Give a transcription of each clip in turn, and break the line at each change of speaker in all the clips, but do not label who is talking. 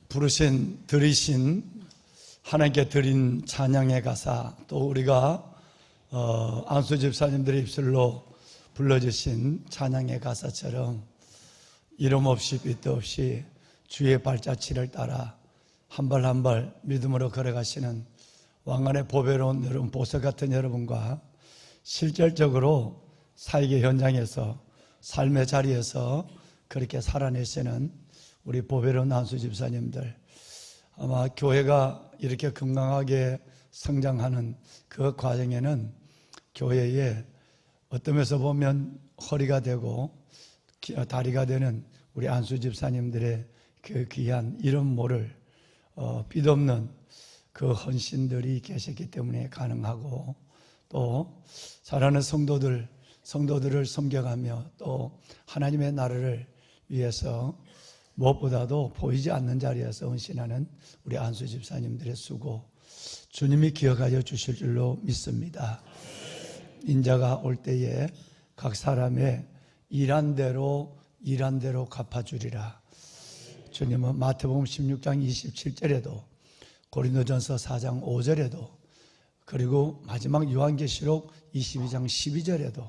드리신 하나님께 드린 찬양의 가사, 또 우리가 안수 집사님들의 입술로 불러주신 찬양의 가사처럼 이름 없이 빛도 없이 주의 발자취를 따라 한 발 한 발 믿음으로 걸어가시는 왕관의 보배로운 여러분, 보석 같은 여러분과 실질적으로 사역의 현장에서 삶의 자리에서 그렇게 살아내시는 우리 보배로운 안수 집사님들, 아마 교회가 이렇게 건강하게 성장하는 그 과정에는 교회에 어떤 면에서 보면 허리가 되고 다리가 되는 우리 안수 집사님들의 그 귀한 이름 모를 빚없는 그 헌신들이 계셨기 때문에 가능하고, 또 사랑하는 성도들을 섬겨가며 또 하나님의 나라를 위해서 무엇보다도 보이지 않는 자리에서 헌신하는 우리 안수 집사님들의 수고, 주님이 기억하여 주실 줄로 믿습니다. 인자가 올 때에 각 사람의 일한 대로 갚아주리라. 주님은 마태복음 16장 27절에도, 고린도전서 4장 5절에도, 그리고 마지막 요한계시록 22장 12절에도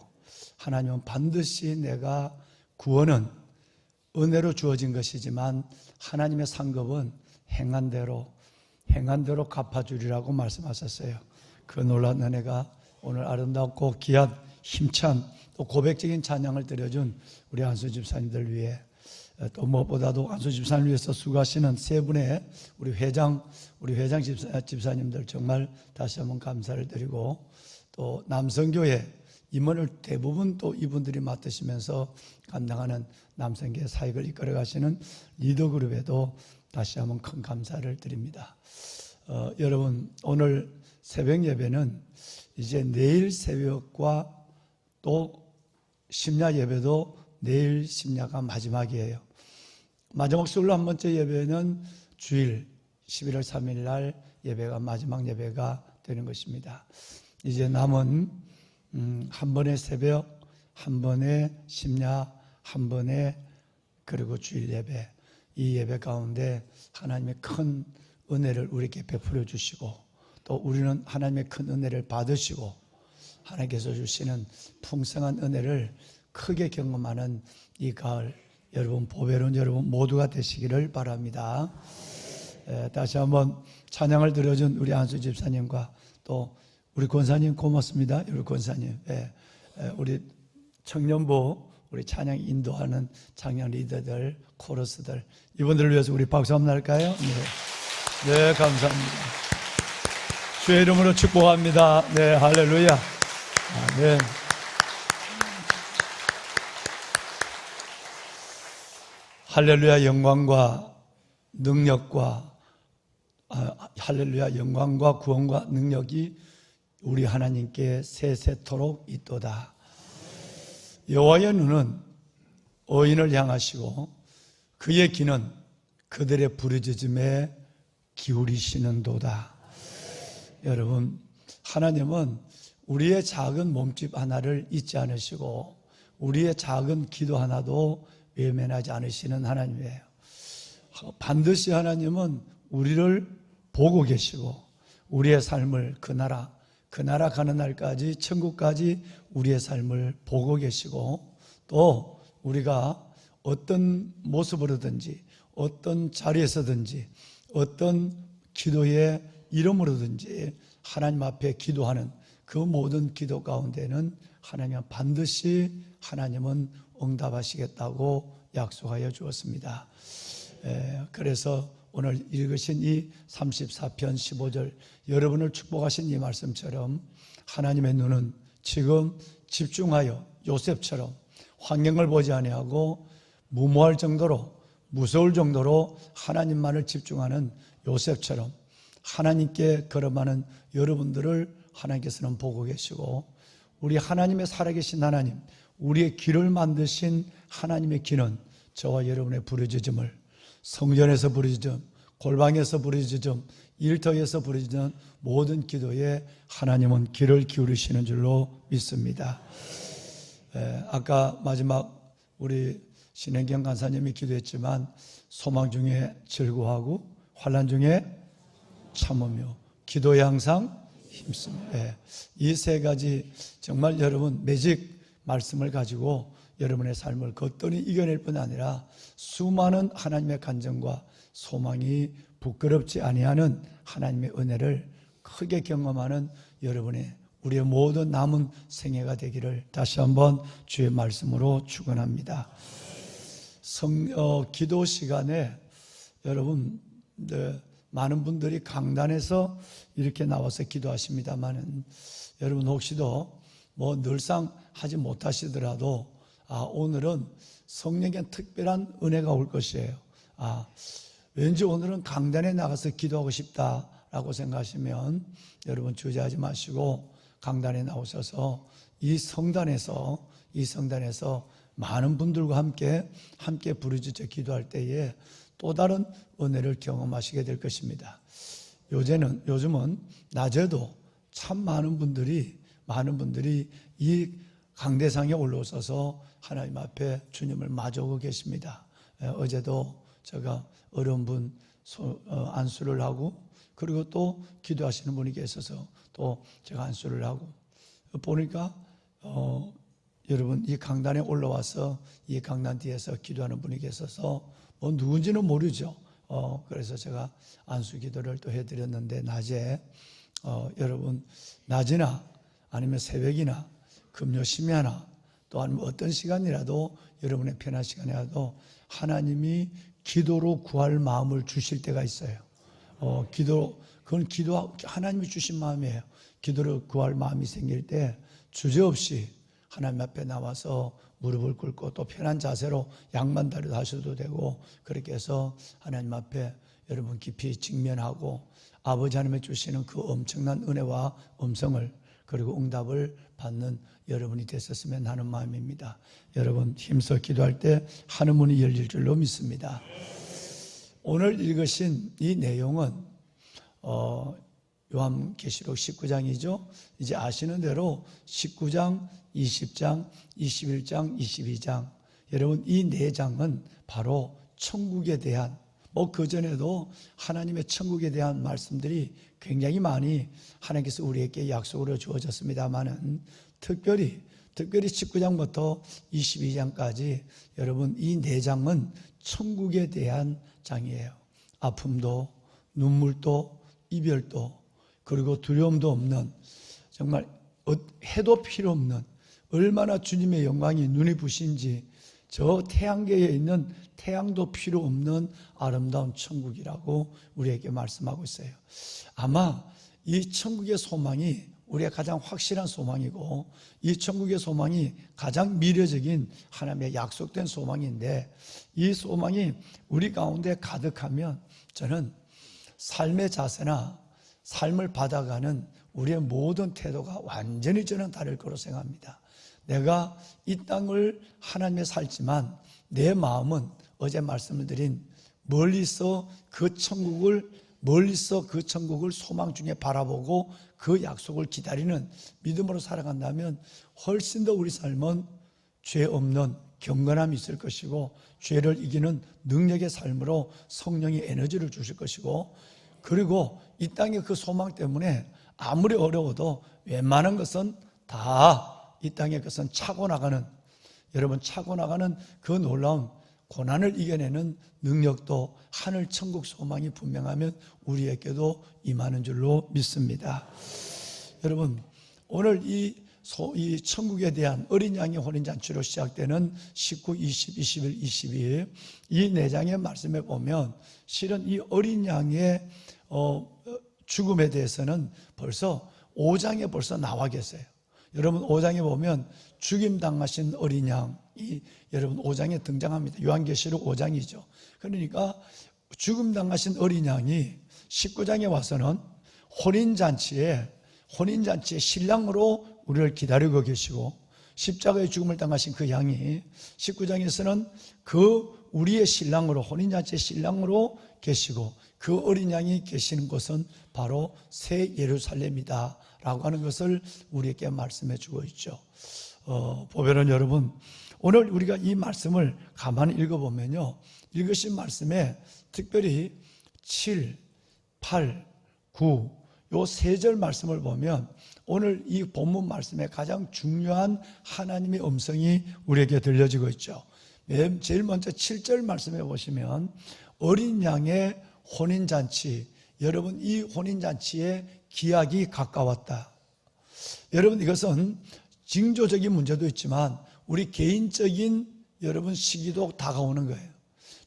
하나님은 반드시 내가 구원은 은혜로 주어진 것이지만 하나님의 상급은 행한 대로 갚아주리라고 말씀하셨어요. 그 놀라운 은혜가 오늘 아름답고 귀한 힘찬 또 고백적인 찬양을 드려준 우리 안수 집사님들 위해, 또 무엇보다도 안수 집사님을 위해서 수고하시는 세 분의 우리 회장 집사님들 정말 다시 한번 감사를 드리고, 또 남성교회 임원을 대부분 또 이분들이 맡으시면서 감당하는 남성교회 사역을 이끌어 가시는 리더그룹에도 다시 한번 큰 감사를 드립니다. 여러분, 오늘 새벽 예배는 이제 내일 새벽과 또 심야 예배도 내일 심야가 마지막이에요. 마지막 수요일 한 번째 예배는 주일 11월 3일 날 예배가 마지막 예배가 되는 것입니다. 이제 남은 한 번의 새벽, 한 번의 심야, 한 번의 그리고 주일 예배, 이 예배 가운데 하나님의 큰 은혜를 우리에게 베풀어 주시고, 또 우리는 하나님의 큰 은혜를 받으시고 하나님께서 주시는 풍성한 은혜를 크게 경험하는 이 가을, 여러분 보배로운 여러분 모두가 되시기를 바랍니다. 다시 한번 찬양을 드려준 우리 안수 집사님과 또 우리 권사님 고맙습니다. 우리 권사님, 우리 청년부 우리 찬양 인도하는 찬양 리더들, 코러스들, 이분들을 위해서 우리 박수 한번 할까요? 네, 감사합니다. 주의 이름으로 축복합니다. 네, 할렐루야. 아멘. 할렐루야. 영광과 능력과 할렐루야. 영광과 구원과 능력이 우리 하나님께 세세토록 있도다. 여호와의 눈은 의인을 향하시고 그의 귀는 그들의 부르짖음에 기울이시는도다. 여러분, 하나님은 우리의 작은 몸집 하나를 잊지 않으시고 우리의 작은 기도 하나도 외면하지 않으시는 하나님이에요. 반드시 하나님은 우리를 보고 계시고 우리의 삶을 그 나라 가는 날까지, 천국까지 우리의 삶을 보고 계시고, 또 우리가 어떤 모습으로든지 어떤 자리에서든지 어떤 기도의 이름으로든지 하나님 앞에 기도하는 그 모든 기도 가운데는 하나님은 반드시 하나님은 응답하시겠다고 약속하여 주었습니다. 그래서 오늘 읽으신 이 34편 15절, 여러분을 축복하신 이 말씀처럼 하나님의 눈은 지금 집중하여 요셉처럼 환경을 보지 아니하고 무모할 정도로, 무서울 정도로 하나님만을 집중하는 요셉처럼 하나님께 걸어가는 여러분들을 하나님께서는 보고 계시고, 우리 하나님의 살아계신 하나님, 우리의 길을 만드신 하나님의 귀는 저와 여러분의 부르짖음을, 성전에서 부르짖음, 골방에서 부르짖음, 일터에서 부르짖는 모든 기도에 하나님은 귀를 기울이시는 줄로 믿습니다. 아까 마지막 우리 신혜경 간사님이 기도했지만 소망 중에 즐거워하고 환난 중에 참으며 기도에 항상 힘쓰며. 이 세 가지 정말 여러분 매직 말씀을 가지고 여러분의 삶을 거뜬히 이겨낼 뿐 아니라 수많은 하나님의 간증과 소망이 부끄럽지 아니하는 하나님의 은혜를 크게 경험하는 여러분의 우리의 모든 남은 생애가 되기를 다시 한번 주의 말씀으로 축원합니다. 기도 시간에 여러분 많은 분들이 강단에서 이렇게 나와서 기도하십니다만은 여러분 혹시도 늘상 하지 못하시더라도 오늘은 성령의 특별한 은혜가 올 것이에요. 왠지 오늘은 강단에 나가서 기도하고 싶다라고 생각하시면 여러분 주저하지 마시고 강단에 나오셔서 이 성단에서 많은 분들과 함께 부르짖어 기도할 때에 또 다른 은혜를 경험하시게 될 것입니다. 요즘은 낮에도 참 많은 분들이 이 강대상에 올라오셔서 하나님 앞에 주님을 마주하고 계십니다. 어제도 제가 어려운 분 안수를 하고 그리고 또 기도하시는 분이 계셔서 또 제가 안수를 하고 보니까 여러분 이 강단에 올라와서 이 강단 뒤에서 기도하는 분이 계셔서 누군지는 모르죠. 그래서 제가 안수 기도를 또 해드렸는데 낮에 여러분 낮이나 아니면 새벽이나 금요 심야나 또 아니면 어떤 시간이라도 여러분의 편한 시간이라도 하나님이 기도로 구할 마음을 주실 때가 있어요. 그건 하나님이 주신 마음이에요. 기도로 구할 마음이 생길 때 주저없이 하나님 앞에 나와서 무릎을 꿇고 또 편한 자세로 양만 다리도 하셔도 되고 그렇게 해서 하나님 앞에 여러분 깊이 직면하고 아버지 하나님이 주시는 그 엄청난 은혜와 음성을 그리고 응답을 받는 여러분이 되셨으면 하는 마음입니다. 여러분 힘써 기도할 때 하늘 문이 열릴 줄로 믿습니다. 오늘 읽으신 이 내용은 요한계시록 19장이죠. 이제 아시는 대로 19장, 20장, 21장, 22장 여러분 이 4장은 바로 천국에 대한 그전에도 하나님의 천국에 대한 말씀들이 굉장히 많이 하나님께서 우리에게 약속으로 주어졌습니다만은 특별히 19장부터 22장까지 여러분 이 4장은 천국에 대한 장이에요. 아픔도 눈물도 이별도 그리고 두려움도 없는 정말 해도 필요 없는 얼마나 주님의 영광이 눈이 부신지 저 태양계에 있는 태양도 필요 없는 아름다운 천국이라고 우리에게 말씀하고 있어요. 아마 이 천국의 소망이 우리의 가장 확실한 소망이고 이 천국의 소망이 가장 미래적인 하나님의 약속된 소망인데 이 소망이 우리 가운데 가득하면 저는 삶의 자세나 삶을 받아가는 우리의 모든 태도가 완전히 저는 다를 거로 생각합니다. 내가 이 땅을 하나님의 살지만 내 마음은 어제 말씀을 드린 멀리서 그 천국을 소망 중에 바라보고 그 약속을 기다리는 믿음으로 살아간다면 훨씬 더 우리 삶은 죄 없는 경건함이 있을 것이고 죄를 이기는 능력의 삶으로 성령이 에너지를 주실 것이고 그리고 이 땅의 그 소망 때문에 아무리 어려워도 웬만한 것은 다 이 땅의 것은 차고 나가는 그 놀라운 고난을 이겨내는 능력도 하늘 천국 소망이 분명하면 우리에게도 임하는 줄로 믿습니다. 여러분 오늘 이 천국에 대한 어린 양의 혼인잔치로 시작되는 19, 20, 21, 22 이 4장의 말씀에 보면 실은 이 어린 양의 죽음에 대해서는 벌써 5장에 벌써 나와 계세요. 여러분 5장에 보면 죽임당하신 어린 양이 여러분 5장에 등장합니다. 요한계시록 5장이죠. 그러니까 죽임당하신 어린 양이 19장에 와서는 혼인잔치의 신랑으로 우리를 기다리고 계시고 십자가의 죽음을 당하신 그 양이 19장에서는 그 우리의 신랑으로 혼인잔치의 신랑으로 계시고 그 어린 양이 계시는 곳은 바로 새 예루살렘이다 라고 하는 것을 우리에게 말씀해 주고 있죠. 보배는 여러분 오늘 우리가 이 말씀을 가만히 읽어보면요, 읽으신 말씀에 특별히 7, 8, 9 요 세 절 말씀을 보면 오늘 이 본문 말씀에 가장 중요한 하나님의 음성이 우리에게 들려지고 있죠. 제일 먼저 7절 말씀에 보시면 어린 양의 혼인잔치, 여러분 이 혼인잔치의 기약이 가까웠다. 여러분 이것은 징조적인 문제도 있지만 우리 개인적인 여러분 시기도 다가오는 거예요.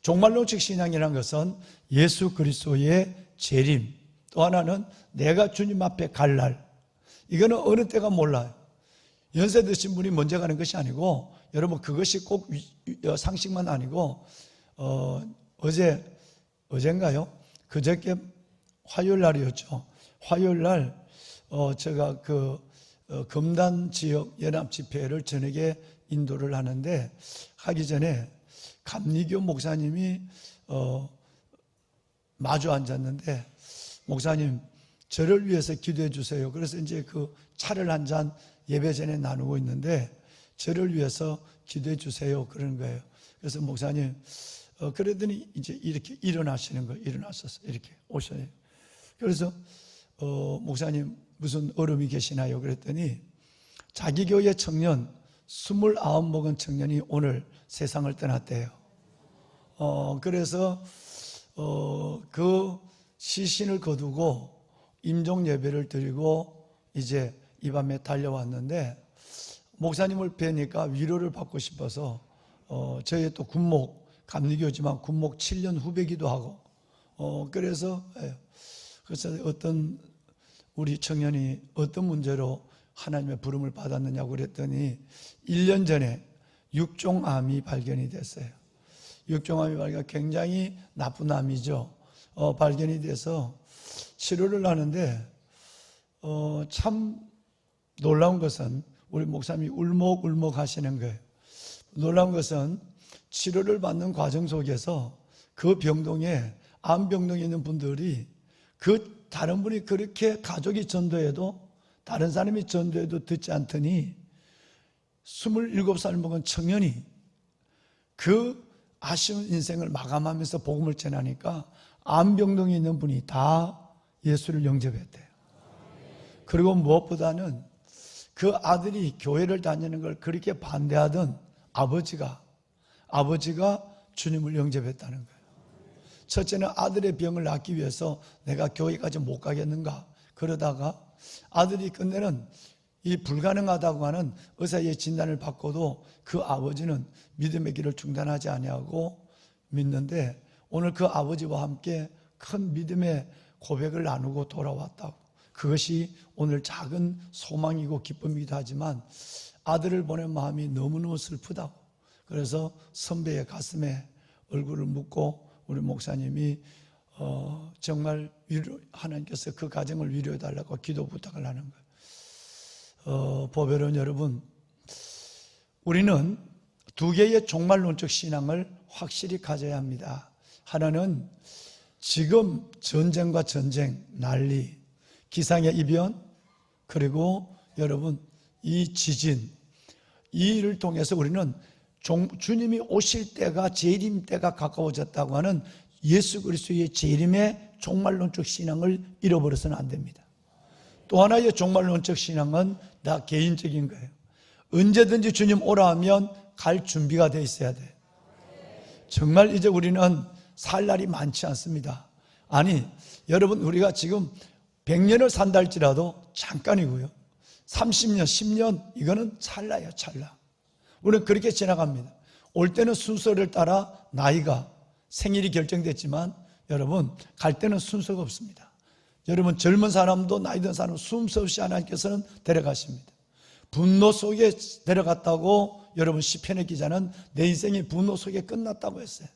종말론적 신앙이라는 것은 예수 그리스도의 재림, 또 하나는 내가 주님 앞에 갈 날, 이거는 어느 때가 몰라요. 연세 드신 분이 먼저 가는 것이 아니고, 여러분 그것이 꼭 상식만 아니고, 어젠가요? 그저께 화요일 날이었죠. 화요일 날 제가 금단 지역 연합 집회를 저녁에 인도를 하는데, 하기 전에 감리교 목사님이 마주 앉았는데, 목사님 저를 위해서 기도해 주세요. 그래서 이제 그 차를 한 잔 예배 전에 나누고 있는데 저를 위해서 기도해 주세요 그러는 거예요. 그래서 목사님 그러더니 이제 이렇게 일어나시는 거예요. 일어나셔서 이렇게 오셔요. 그래서 목사님 무슨 어려움이 계시나요? 그랬더니 자기 교회 청년 29 먹은 청년이 오늘 세상을 떠났대요. 그래서 그 시신을 거두고 임종 예배를 드리고 이제 이 밤에 달려왔는데, 목사님을 뵈니까 위로를 받고 싶어서 저희 또 군목, 감리교지만 군목 7년 후배기도 하고, 그래서 어떤 우리 청년이 어떤 문제로 하나님의 부름을 받았느냐고 그랬더니 1년 전에 육종암이 발견이 됐어요. 육종암이 발견, 굉장히 나쁜 암이죠. 발견이 돼서 치료를 하는데 참 놀라운 것은 우리 목사님이 울먹울먹 하시는 거예요. 놀라운 것은 치료를 받는 과정 속에서 그 병동에, 암병동에 있는 분들이 그 다른 분이 그렇게 가족이 전도해도, 다른 사람이 전도해도 듣지 않더니 27살 먹은 청년이 그 아쉬운 인생을 마감하면서 복음을 전하니까 암병동에 있는 분이 다 예수를 영접했대요. 그리고 무엇보다는 그 아들이 교회를 다니는 걸 그렇게 반대하던 아버지가 주님을 영접했다는 거예요. 첫째는 아들의 병을 낫기 위해서 내가 교회까지 못 가겠는가, 그러다가 아들이 끝내는 이 불가능하다고 하는 의사의 진단을 받고도 그 아버지는 믿음의 길을 중단하지 아니하고 믿는데, 오늘 그 아버지와 함께 큰 믿음의 고백을 나누고 돌아왔다고. 그것이 오늘 작은 소망이고 기쁨이기도 하지만 아들을 보낸 마음이 너무너무 슬프다고. 그래서 선배의 가슴에 얼굴을 묻고 우리 목사님이 정말 하나님께서 그 가정을 위로해달라고 기도 부탁을 하는 거예요. 보배로운 여러분, 우리는 두 개의 종말론적 신앙을 확실히 가져야 합니다. 하나는 지금 전쟁과 전쟁, 난리, 기상의 이변, 그리고 여러분 이 지진, 이 일을 통해서 우리는 주님이 오실 때가, 재림 때가 가까워졌다고 하는 예수 그리스도의 재림의 종말론적 신앙을 잃어버려서는 안 됩니다. 또 하나의 종말론적 신앙은 다 개인적인 거예요. 언제든지 주님 오라 하면 갈 준비가 돼 있어야 돼요. 정말 이제 우리는 살 날이 많지 않습니다. 아니, 여러분 우리가 지금 100년을 산다 할지라도 잠깐이고요. 30년, 10년 이거는 찰나예요, 찰나. 우리는 그렇게 지나갑니다. 올 때는 순서를 따라 나이가, 생일이 결정됐지만 여러분 갈 때는 순서가 없습니다. 여러분 젊은 사람도 나이 든 사람 순서 없이 하나님께서는 데려가십니다. 분노 속에 데려갔다고 여러분 시편의 기자는 내 인생이 분노 속에 끝났다고 했어요.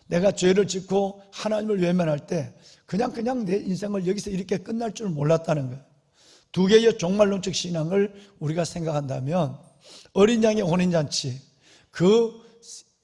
내가 죄를 짓고 하나님을 외면할 때 그냥 내 인생을 여기서 이렇게 끝날 줄 몰랐다는 거예요. 두 개의 종말론적 신앙을 우리가 생각한다면 어린 양의 혼인잔치, 그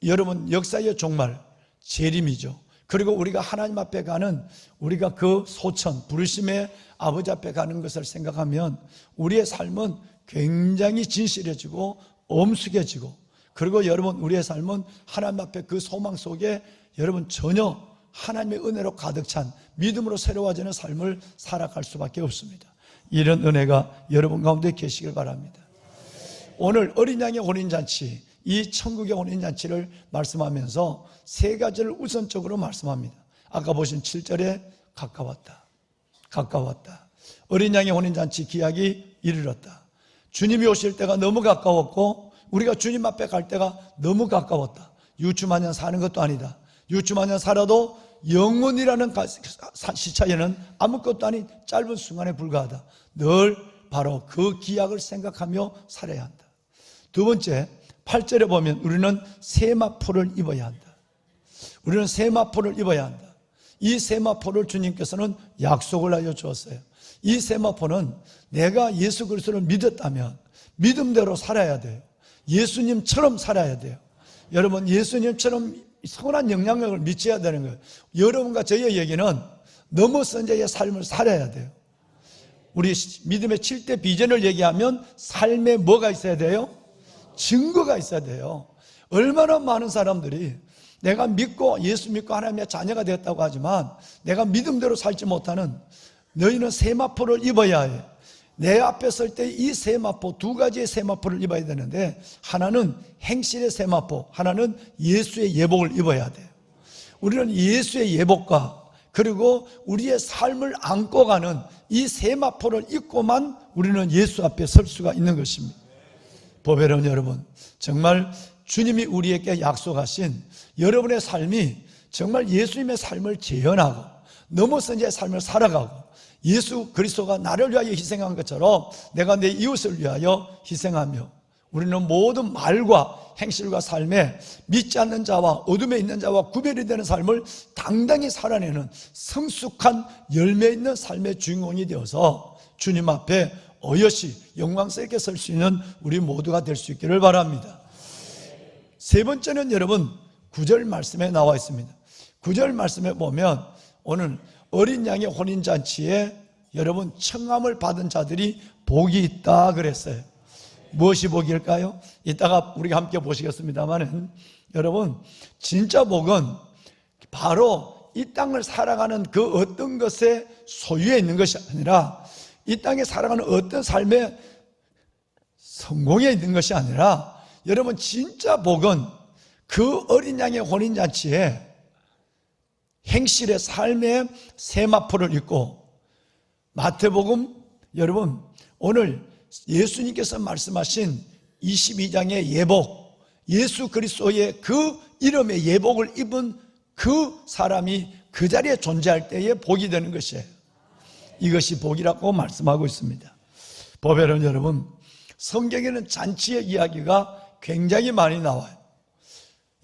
여러분 역사의 종말, 재림이죠. 그리고 우리가 하나님 앞에 가는, 우리가 그 소천, 부르심의 아버지 앞에 가는 것을 생각하면 우리의 삶은 굉장히 진실해지고 엄숙해지고, 그리고 여러분 우리의 삶은 하나님 앞에 그 소망 속에 여러분 전혀 하나님의 은혜로 가득 찬 믿음으로 새로워지는 삶을 살아갈 수밖에 없습니다. 이런 은혜가 여러분 가운데 계시길 바랍니다. 오늘 어린 양의 혼인잔치, 이 천국의 혼인잔치를 말씀하면서 세 가지를 우선적으로 말씀합니다. 아까 보신 7절에 가까웠다. 가까웠다. 어린 양의 혼인잔치 기약이 이르렀다. 주님이 오실 때가 너무 가까웠고 우리가 주님 앞에 갈 때가 너무 가까웠다. 유추만년 사는 것도 아니다. 유추만년 살아도 영원이라는 시차에는 아무것도 아닌 짧은 순간에 불과하다. 늘 바로 그 기약을 생각하며 살아야 한다. 두 번째, 8절에 보면 우리는 세마포를 입어야 한다. 우리는 세마포를 입어야 한다. 이 세마포를 주님께서는 약속을 하여 주었어요. 이 세마포는 내가 예수 그리스도를 믿었다면 믿음대로 살아야 돼요. 예수님처럼 살아야 돼요. 여러분, 예수님처럼 선한 영향력을 미쳐야 되는 거예요. 여러분과 저희에게는 넘어선 자의 삶을 살아야 돼요. 우리 믿음의 7대 비전을 얘기하면 삶에 뭐가 있어야 돼요? 증거가 있어야 돼요. 얼마나 많은 사람들이 내가 믿고 예수 믿고 하나님의 자녀가 되었다고 하지만 내가 믿음대로 살지 못하는, 너희는 세마포를 입어야 해. 내 앞에 설 때 이 세마포, 두 가지의 세마포를 입어야 되는데, 하나는 행실의 세마포, 하나는 예수의 예복을 입어야 돼요. 우리는 예수의 예복과 그리고 우리의 삶을 안고 가는 이 세마포를 입고만 우리는 예수 앞에 설 수가 있는 것입니다. 보배로운 여러분, 정말 주님이 우리에게 약속하신 여러분의 삶이 정말 예수님의 삶을 재현하고 넘어선 자의 삶을 살아가고, 예수 그리스도가 나를 위하여 희생한 것처럼 내가 내 이웃을 위하여 희생하며, 우리는 모든 말과 행실과 삶에 믿지 않는 자와 어둠에 있는 자와 구별이 되는 삶을 당당히 살아내는 성숙한 열매 있는 삶의 주인공이 되어서 주님 앞에 어여시 영광스럽게 설 수 있는 우리 모두가 될 수 있기를 바랍니다. 세 번째는 여러분 9절 말씀에 나와 있습니다. 9절 말씀에 보면 오늘 어린 양의 혼인잔치에 여러분 청함을 받은 자들이 복이 있다 그랬어요. 무엇이 복일까요? 이따가 우리가 함께 보시겠습니다만, 여러분 진짜 복은 바로 이 땅을 살아가는 그 어떤 것의 소유에 있는 것이 아니라, 이 땅에 살아가는 어떤 삶의 성공에 있는 것이 아니라, 여러분 진짜 복은 그 어린 양의 혼인잔치에 행실의 삶의 세마포를 입고, 마태복음 여러분 오늘 예수님께서 말씀하신 22장의 예복, 예수 그리스도의 그 이름의 예복을 입은 그 사람이 그 자리에 존재할 때에 복이 되는 것이에요. 이것이 복이라고 말씀하고 있습니다. 보배로운 여러분, 성경에는 잔치의 이야기가 굉장히 많이 나와요.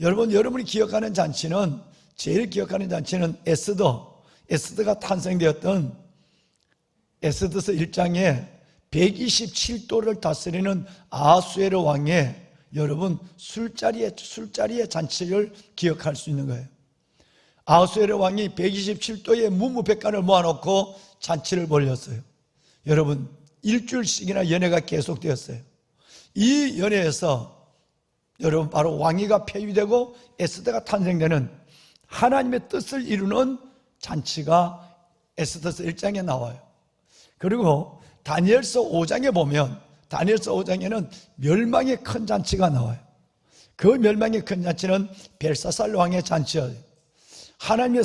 여러분이 기억하는 잔치는, 제일 기억하는 잔치는 에스더가 탄생되었던 에스더서 1장에 127도를 다스리는 아하수에르 왕의 여러분 술자리의 잔치를 기억할 수 있는 거예요. 아하수에르 왕이 127도의 문무백관을 모아놓고 잔치를 벌였어요. 여러분 일주일씩이나 연회가 계속되었어요. 이 연회에서 여러분 바로 왕위가 폐위되고 에스더가 탄생되는 하나님의 뜻을 이루는 잔치가 에스더서 1장에 나와요. 그리고 다니엘서 5장에 보면, 다니엘서 5장에는 멸망의 큰 잔치가 나와요. 그 멸망의 큰 잔치는 벨사살 왕의 잔치예요. 하나님의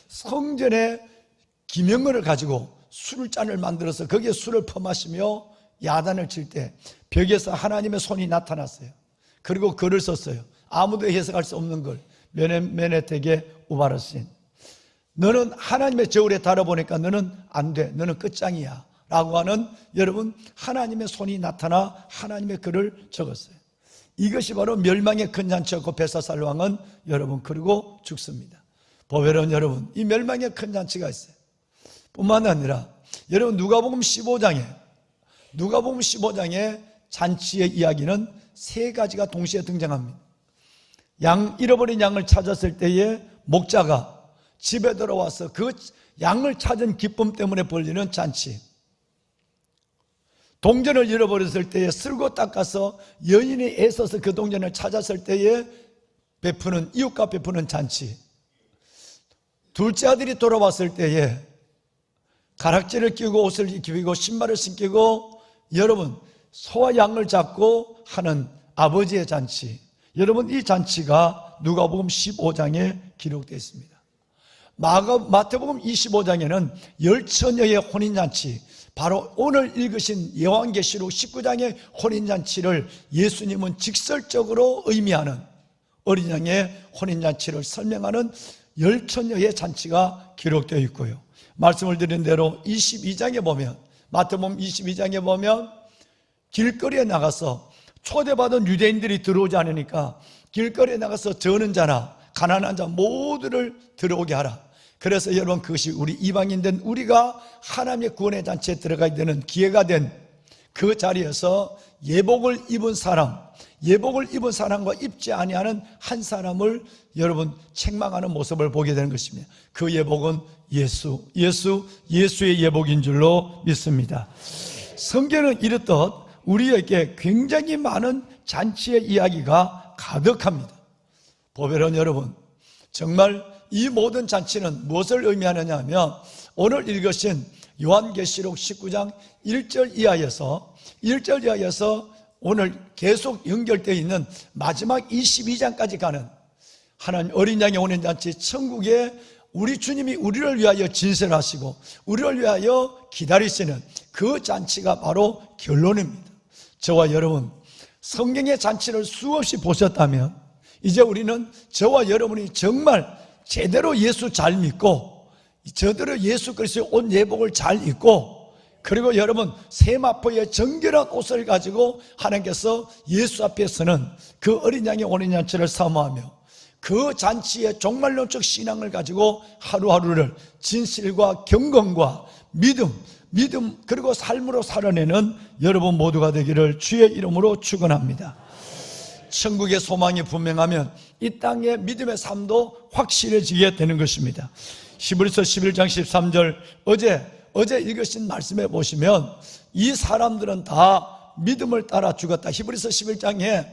성전에 기명을 가지고 술잔을 만들어서 거기에 술을 퍼마시며 야단을 칠 때 벽에서 하나님의 손이 나타났어요. 그리고 글을 썼어요. 아무도 해석할 수 없는 글, 메네텍의 우바르신, 너는 하나님의 저울에 달아보니까 너는 안 돼, 너는 끝장이야 라고 하는, 여러분 하나님의 손이 나타나 하나님의 글을 적었어요. 이것이 바로 멸망의 큰 잔치였고, 벨사살 왕은 여러분 그리고 죽습니다. 보배로운 여러분, 이 멸망의 큰 잔치가 있어요. 뿐만 아니라 여러분 누가복음 15장에 잔치의 이야기는 세 가지가 동시에 등장합니다. 잃어버린 양을 찾았을 때에 목자가 집에 들어와서 그 양을 찾은 기쁨 때문에 벌리는 잔치. 동전을 잃어버렸을 때에 쓸고 닦아서 여인이 애써서 그 동전을 찾았을 때에 베푸는, 이웃과 베푸는 잔치. 둘째 아들이 돌아왔을 때에 가락지를 끼고 옷을 입히고 신발을 신기고 여러분 소와 양을 잡고 하는 아버지의 잔치. 여러분 이 잔치가 누가복음 15장에 기록되어 있습니다. 마태복음 25장에는 열처녀의 혼인잔치, 바로 오늘 읽으신 요한계시록 19장의 혼인잔치를 예수님은 직설적으로 의미하는 어린 양의 혼인잔치를 설명하는 열처녀의 잔치가 기록되어 있고요. 말씀을 드린 대로 22장에 보면, 마태복음 22장에 보면 길거리에 나가서 초대받은 유대인들이 들어오지 않으니까 길거리에 나가서 저는 자나 가난한 자 모두를 들어오게 하라. 그래서 여러분 그것이 우리 이방인된 우리가 하나님의 구원의 잔치에 들어가야 되는 기회가 된 그 자리에서 예복을 입은 사람과 입지 아니하는 한 사람을 여러분 책망하는 모습을 보게 되는 것입니다. 그 예복은 예수의 예복인 줄로 믿습니다. 성경은 이렇듯 우리에게 굉장히 많은 잔치의 이야기가 가득합니다. 보배론 여러분, 정말 이 모든 잔치는 무엇을 의미하느냐 하면 오늘 읽으신 요한계시록 19장 1절 이하에서 오늘 계속 연결되어 있는 마지막 22장까지 가는 하나님 어린 양의 오는 잔치, 천국에 우리 주님이 우리를 위하여 진설하시고 우리를 위하여 기다리시는 그 잔치가 바로 결론입니다. 저와 여러분, 성경의 잔치를 수없이 보셨다면 이제 우리는 저와 여러분이 정말 제대로 예수 잘 믿고 제대로 예수 그리스도의 옷 예복을 잘 입고 그리고 여러분 세마포의 정결한 옷을 가지고 하나님께서 예수 앞에서는 그 어린 양의 오는 잔치를 사모하며 그 잔치의 종말론적 신앙을 가지고 하루하루를 진실과 경건과 믿음 그리고 삶으로 살아내는 여러분 모두가 되기를 주의 이름으로 축원합니다. 천국의 소망이 분명하면 이 땅의 믿음의 삶도 확실해지게 되는 것입니다. 히브리서 11장 13절 어제 읽으신 말씀에 보시면 이 사람들은 다 믿음을 따라 죽었다. 히브리서 11장에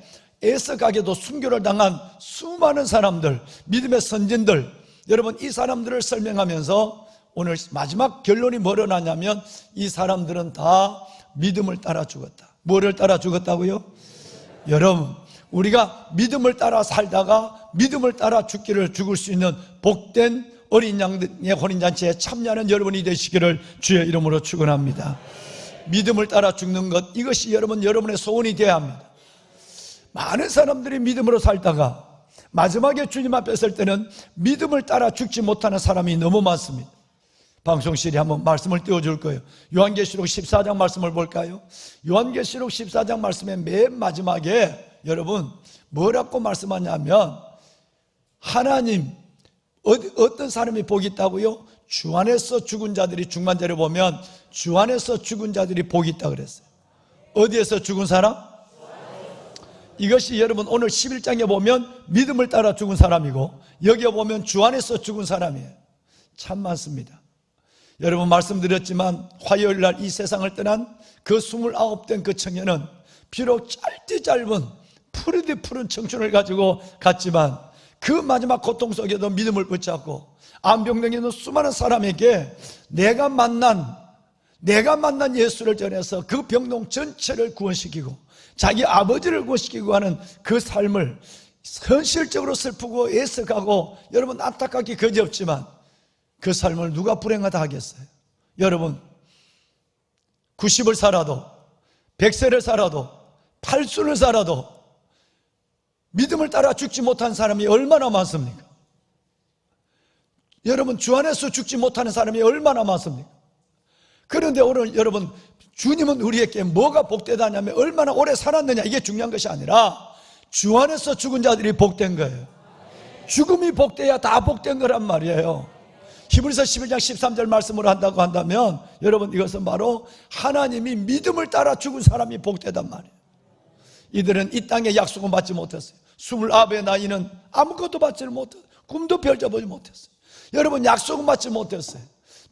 애석하게도 순교를 당한 수많은 사람들, 믿음의 선진들, 여러분 이 사람들을 설명하면서 오늘 마지막 결론이 뭐로 나냐면 이 사람들은 다 믿음을 따라 죽었다. 뭐를 따라 죽었다고요? 여러분, 우리가 믿음을 따라 살다가 믿음을 따라 죽을 수 있는 복된 어린 양의 혼인잔치에 참여하는 여러분이 되시기를 주의 이름으로 축원합니다. 믿음을 따라 죽는 것, 이것이 여러분의 소원이 되어야 합니다. 많은 사람들이 믿음으로 살다가 마지막에 주님 앞에 설 때는 믿음을 따라 죽지 못하는 사람이 너무 많습니다. 방송실이 한번 말씀을 띄워줄 거예요. 요한계시록 14장 말씀을 볼까요? 요한계시록 14장 말씀의 맨 마지막에 여러분 뭐라고 말씀하냐면 하나님 어떤 사람이 복이 있다고요? 주 안에서 죽은 자들이 중간절에 보면 주 안에서 죽은 자들이 복이 있다 그랬어요. 어디에서 죽은 사람? 이것이 여러분 오늘 11장에 보면 믿음을 따라 죽은 사람이고 여기에 보면 주 안에서 죽은 사람이에요. 참 많습니다. 여러분 말씀드렸지만 화요일 날 이 세상을 떠난 그 29된 그 청년은 비록 짧은 푸른 청춘을 가지고 갔지만 그 마지막 고통 속에도 믿음을 붙잡고 암병동에 있는 수많은 사람에게 내가 만난 예수를 전해서 그 병동 전체를 구원시키고 자기 아버지를 구원시키고 하는 그 삶을 현실적으로 슬프고 애석하고 여러분 안타깝게 그지없지만 그 삶을 누가 불행하다 하겠어요? 여러분 90을 살아도 100세를 살아도 80을 살아도 믿음을 따라 죽지 못한 사람이 얼마나 많습니까? 여러분 주 안에서 죽지 못하는 사람이 얼마나 많습니까? 그런데 오늘 여러분 주님은 우리에게 뭐가 복되다냐면 얼마나 오래 살았느냐 이게 중요한 것이 아니라 주 안에서 죽은 자들이 복된 거예요. 죽음이 복돼야 다 복된 거란 말이에요. 히브리서 11장 13절 말씀으로 한다고 한다면 여러분 이것은 바로 하나님이 믿음을 따라 죽은 사람이 복되단 말이에요. 이들은 이 땅에 약속은 받지 못했어요. 29의 나이는 아무것도 받지를 못했어요. 꿈도 펼쳐보지 못했어요. 여러분 약속은 받지 못했어요.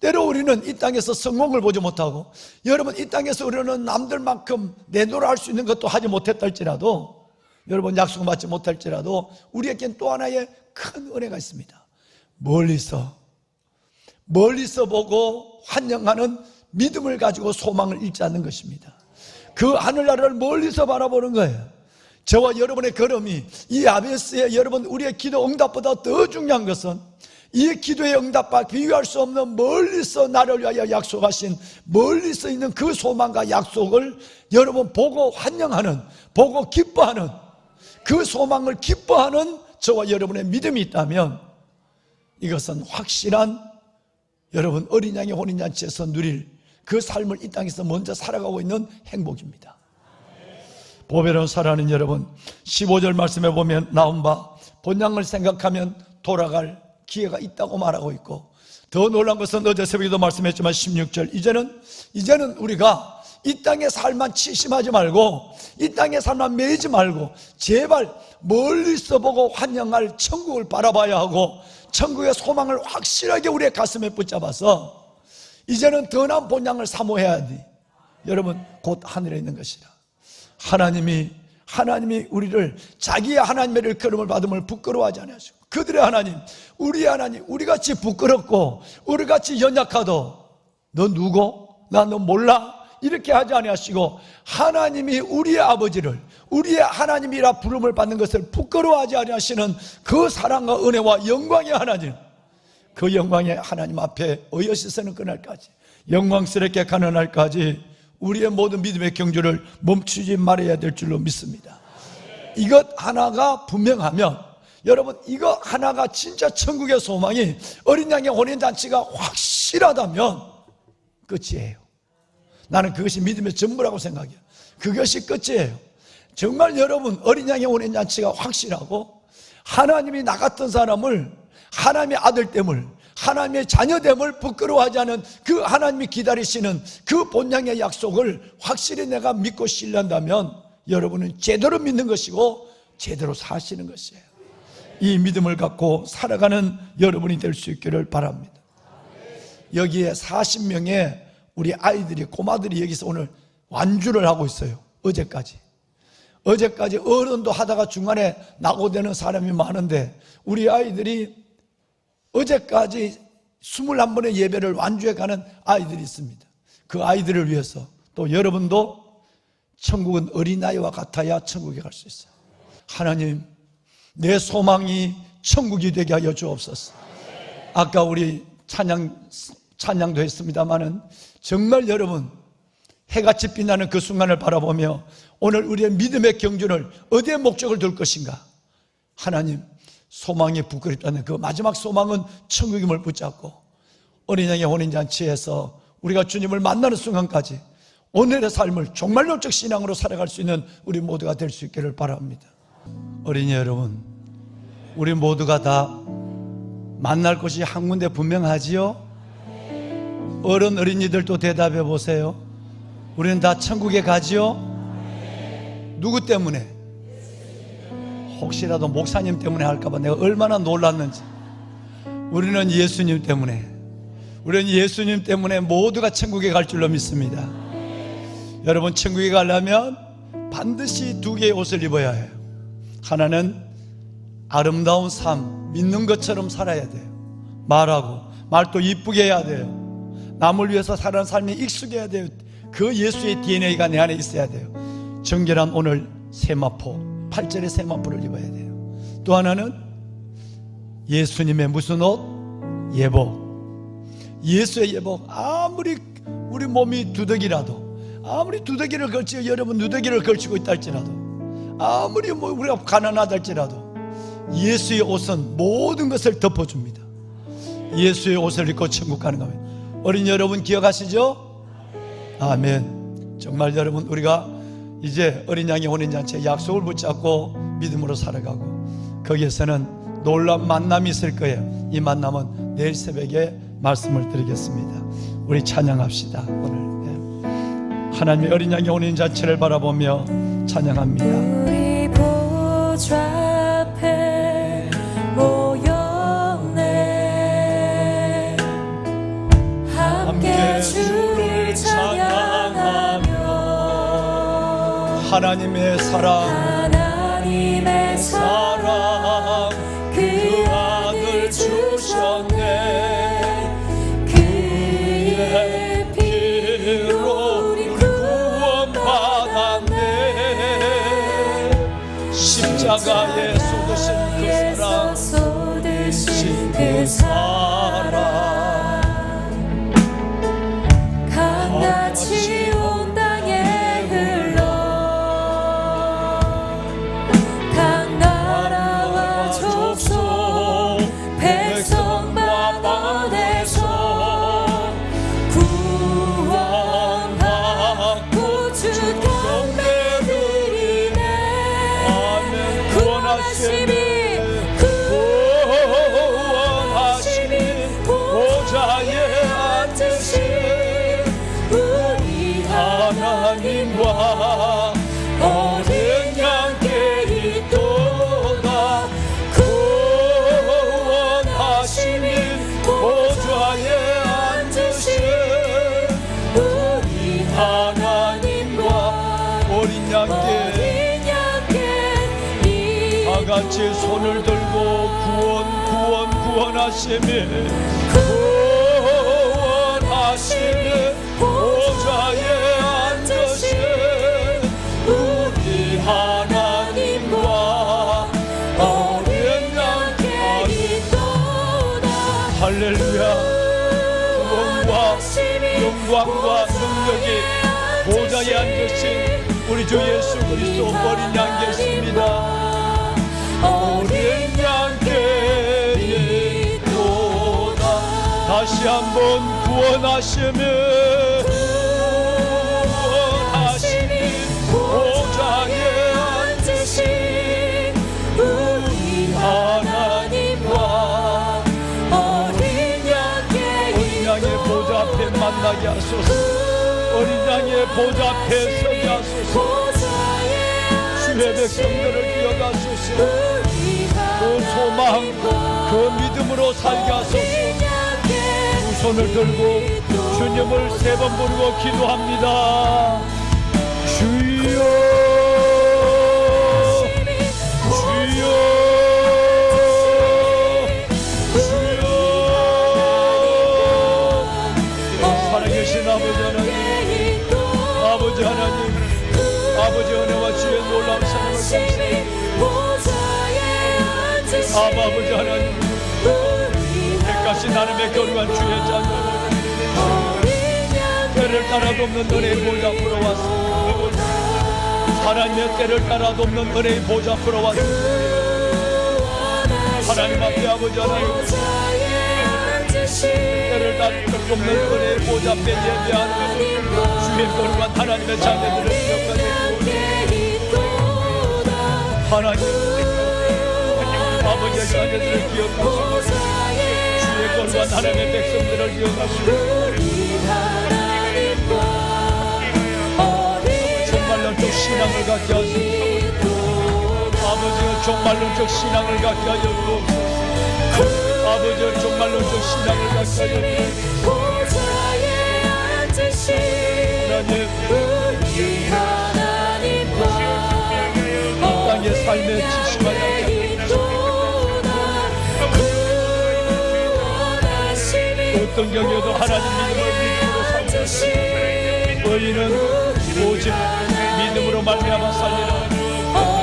때로 우리는 이 땅에서 성공을 보지 못하고, 여러분 이 땅에서 우리는 남들만큼 내노라 할 수 있는 것도 하지 못했다 할지라도, 여러분 약속받지 못할지라도 우리에겐 또 하나의 큰 은혜가 있습니다. 멀리서 보고 환영하는 믿음을 가지고 소망을 잃지 않는 것입니다. 그 하늘나라를 멀리서 바라보는 거예요. 저와 여러분의 걸음이 이 아베스의 여러분 우리의 기도 응답보다 더 중요한 것은, 이 기도의 응답과 비교할 수 없는 멀리서 나를 위하여 약속하신 멀리서 있는 그 소망과 약속을 여러분 보고 환영하는, 보고 기뻐하는, 그 소망을 기뻐하는 저와 여러분의 믿음이 있다면, 이것은 확실한 여러분 어린 양의 혼인잔치에서 누릴 그 삶을 이 땅에서 먼저 살아가고 있는 행복입니다. 보배로운 사랑하는 여러분, 15절 말씀에 보면 나온 바 본향을 생각하면 돌아갈 기회가 있다고 말하고 있고, 더 놀란 것은 어제 새벽에도 말씀했지만 16절, 이제는 우리가 이 땅의 삶만 치심하지 말고, 이 땅의 삶만 매이지 말고, 제발 멀리서 보고 환영할 천국을 바라봐야 하고, 천국의 소망을 확실하게 우리의 가슴에 붙잡아서 이제는 더 나은 본향을 사모해야 돼. 여러분 곧 하늘에 있는 것이라. 하나님이 우리를 자기의 하나님의 일컬음을 받음을 부끄러워하지 않으시고, 그들의 하나님, 우리의 하나님, 우리같이 부끄럽고 우리같이 연약하도 너 누구? 나 너 몰라? 이렇게 하지 아니하시고, 하나님이 우리의 아버지를 우리의 하나님이라 부름을 받는 것을 부끄러워하지 아니하시는 그 사랑과 은혜와 영광의 하나님, 그 영광의 하나님 앞에 어여시서는 그날까지, 영광스럽게 가는 날까지 우리의 모든 믿음의 경주를 멈추지 말아야 될 줄로 믿습니다. 이것 하나가 분명하면, 여러분 이거 하나가 진짜 천국의 소망이, 어린 양의 혼인잔치가 확실하다면 끝이에요. 나는 그것이 믿음의 전부라고 생각해요. 그것이 끝이에요. 정말 여러분 어린 양의 혼인잔치가 확실하고, 하나님이 나 같은 사람을, 하나님의 아들됨을, 하나님의 자녀됨을 부끄러워하지 않은 그 하나님이 기다리시는 그 본향의 약속을 확실히 내가 믿고 신뢰한다면, 여러분은 제대로 믿는 것이고 제대로 사시는 것이에요. 이 믿음을 갖고 살아가는 여러분이 될 수 있기를 바랍니다. 여기에 40명의 우리 아이들이, 고마들이 여기서 오늘 완주를 하고 있어요. 어제까지 어른도 하다가 중간에 낙오되는 사람이 많은데, 우리 아이들이 어제까지 21번의 예배를 완주해 가는 아이들이 있습니다. 그 아이들을 위해서 또 여러분도, 천국은 어린아이와 같아야 천국에 갈 수 있어요. 하나님, 내 소망이 천국이 되게 하여 주옵소서. 아까 우리 찬양도 했습니다마는, 정말 여러분 해같이 빛나는 그 순간을 바라보며 오늘 우리의 믿음의 경주를 어디에 목적을 둘 것인가? 하나님, 소망이 부끄럽다는 그 마지막 소망은 천국임을 붙잡고, 어린 양의 혼인잔치에서 우리가 주님을 만나는 순간까지 오늘의 삶을 종말론적 신앙으로 살아갈 수 있는 우리 모두가 될 수 있기를 바랍니다. 어린이 여러분, 우리 모두가 다 만날 곳이 한 군데 분명하지요? 어린이들도 대답해 보세요. 우리는 다 천국에 가지요? 누구 때문에? 혹시라도 목사님 때문에 할까봐 내가 얼마나 놀랐는지. 우리는 예수님 때문에, 우리는 예수님 때문에 모두가 천국에 갈 줄로 믿습니다. 여러분, 천국에 가려면 반드시 두 개의 옷을 입어야 해요. 하나는 아름다운 삶, 믿는 것처럼 살아야 돼요. 말도 이쁘게 해야 돼요. 남을 위해서 살아가는 삶에 익숙해야 돼요. 그 예수의 DNA가 내 안에 있어야 돼요. 정결한 오늘 세마포, 8절의 세마포를 입어야 돼요. 또 하나는 예수님의 무슨 옷? 예복. 예수의 예복. 아무리 우리 몸이 두더기라도, 아무리 두더기를 걸치고, 여러분 누더기를 걸치고 있다 할지라도, 아무리 우리가 가난하다 할지라도 예수의 옷은 모든 것을 덮어줍니다. 예수의 옷을 입고 천국 가는 겁니다. 어린 여러분 기억하시죠? 아멘. 정말 여러분, 우리가 이제 어린 양의 혼인잔치에 약속을 붙잡고 믿음으로 살아가고, 거기에서는 놀라운 만남이 있을 거예요. 이 만남은 내일 새벽에 말씀을 드리겠습니다. 우리 찬양합시다. 오늘 하나님의 어린 양의 혼인잔치를 바라보며 찬양합니다.
우리 보좌 앞에 모였네. 주를 찬양하며
하나님의 사랑
하나님의
사랑 그 아들 주셨네.
그의
피로 우리 구원받았네. 십자가에 쏟으신 그 사랑
쏟으신 그 사랑 강같이 온 땅에 흘러 각 나라와 족속 백성과 만에서 구원받고 주 경배 드리네. 구원하심이
보좌에 앉으신
우리
하나님과 어린 양께 있도다. 구원하심이 보좌에 앉으신 우리 하나님과 어린 양께 다같이 손을 들고 구원하심이 보좌에 앉으신 우리 하나님과 어린 양께 있도다. 할렐루야. 영광과 능력이 보좌에 앉으신 우리 주 예수 그리스도 어린 양께 있습니다. 어린 양께 있도다. 다시 한번 구원하심이 보좌에
앉으신 우리 하나님과 어린
양의 보좌 앞에 만나게 하소서. 어린 양의 보좌 앞에 서게 하소서. 주의 백성들을 이어가소서. 그 소망 그 믿음으로 살게 하소서. 두 손을 들고 주님을 세 번 부르고 기도합니다. 주여 주여 주여. 살아계신 아버지 하나님, 아버지 하나님, 아버지 은혜와 주의 놀라운 사랑을 감사합니다. 아버지 하나님, 때까지 나름의 거룩한 주의 자녀 때를 따라 돕는 은혜의 보좌 앞으로 왔습니다. 하나님의 때를 따라 돕는 은혜의 보좌 앞으로 왔습니다. 하나님 앞에 아버지 하나님, 때를 따라 돕는 은혜의 보좌 앞에 예배하는 주의 거룩한 하나님의 자녀들을 기억하게 하나님, 아버지의 자녀들을 기억하시고 주의 거룩한 하나님의 백성들을 기억하시고 종말론적 신앙을 갖게 하시고 아버지의 종말론적 신앙을 갖게 하여 주옵소서. 아버지의 종말론적 신앙을 갖게 하여 주옵소서. 하나님, 땅의 삶에 지심하지 않게 어떤 경우에도 하나님 믿음으로 살자. 의인은 오직 믿음으로 말미암아 살리라.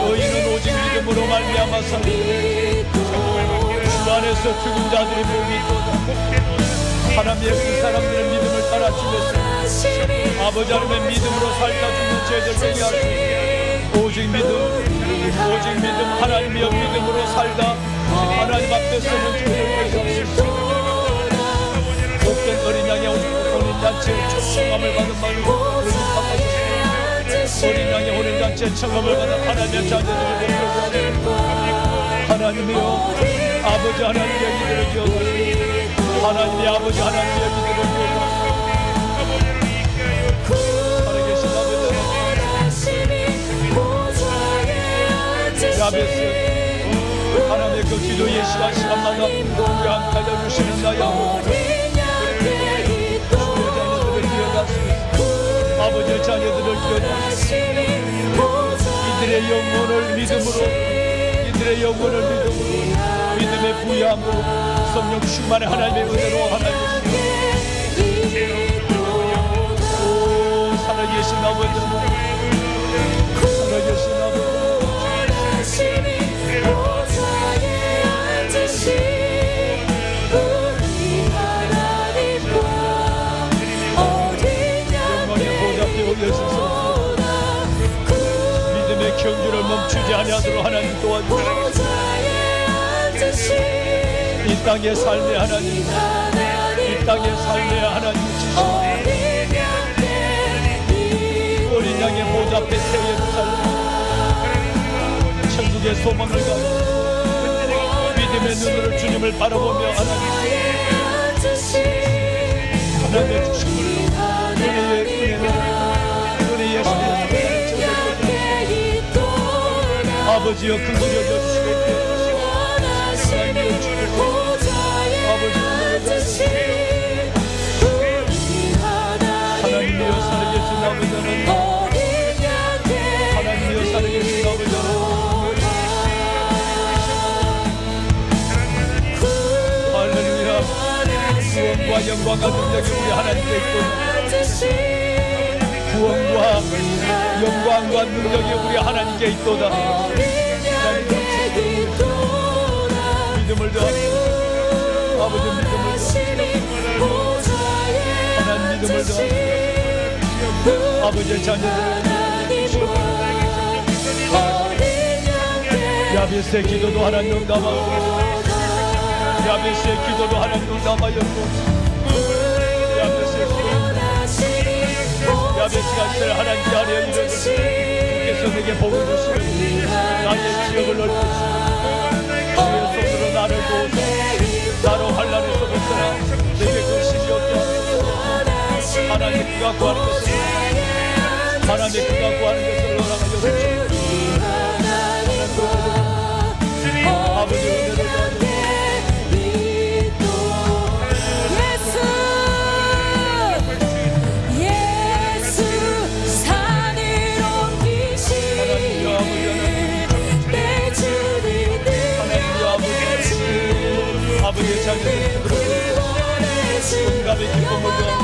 의인은 오직 믿음으로 말미암아 살리라. 주 안에서 죽은 자들이 복이 있도다. 하나님의 그 사람들은 믿음을 따라 죽였으니 아버지 하나님의 믿음으로 살다 죽는 죄들 되게 하시고 오직 믿음 하나님의 믿음으로 살다 하나님 앞에 서는 죄들 되게 하시고 복된 어린 양의 어린 잔치에 청함을 받은 마음으로 어린 양의 어린 잔치에 청함을 받은 하나님의 자녀들을 보여주시고 하나님이여 아버지 하나님의 얘기들을 기억하시고 하나님의 아버지 하나님의 얘기들을 기억하시고 살아계신 아버지 야베스 하나님의 그 기도의 시간마다 우리 함께 알려주시는 나의 주의 자녀들 아버지의 자녀들을 기억하시고
하시니 보좌에
이들의 영혼을 믿음으로 이들의 영혼을 믿음으로 믿음의 부여함으로 성령 충만의 하나님의 은혜로 하나님의 오 살아계신 아버지 살아계신 아버지
하시니 보좌에 앉으신 우리 하나님과 어린
영광의 보좌 앞에 올려주소서 믿음의 경주를 멈추지 아니하도록 하나님 도와주시옵소서
보좌에 앉으신
이 땅의 삶의 하나님 이 땅의 삶의 하나님 주시옵소서 어린 양의 보좌 앞에 새 예루살렘 천국의 소망을 가지고 믿음의 눈으로 주님을 바라보며 하나님의 주심을 은혜의 은혜의 아버지여 긍휼히 여겨주시고 하나님의 주님 아버지 하나님이여 살아계신 아버지는 하나님이여 살아계신 아버지는 할렐루야 구원과 영광과 능력이 우리 하나님께 있도다 구원과 영광과 능력이 우리 하나님께 있도다 믿음을 더하시고 아버지 믿음을 더하시고 하나님 믿음을 더하시고 아버지의 자녀들 야베스의 기도도 하나님 응답하고 야베스의 기도도 하나님 응답하였고 야베스의 기도 야베스가 있어야 하나님 자리에 이르는 주께서 내게 복을 주시고 나의 지역을 넓히시고 주의 손으로 나를 도우사 나로 환난에서 벗어나 내게 근심이 없게 하소서 하나님 그가 구하는 것을 하나님 그가 구하는 것을 허락하여 주시고 아버지 은혜를 더하여 아버지의 자녀들의 응답의 기쁨을 더하여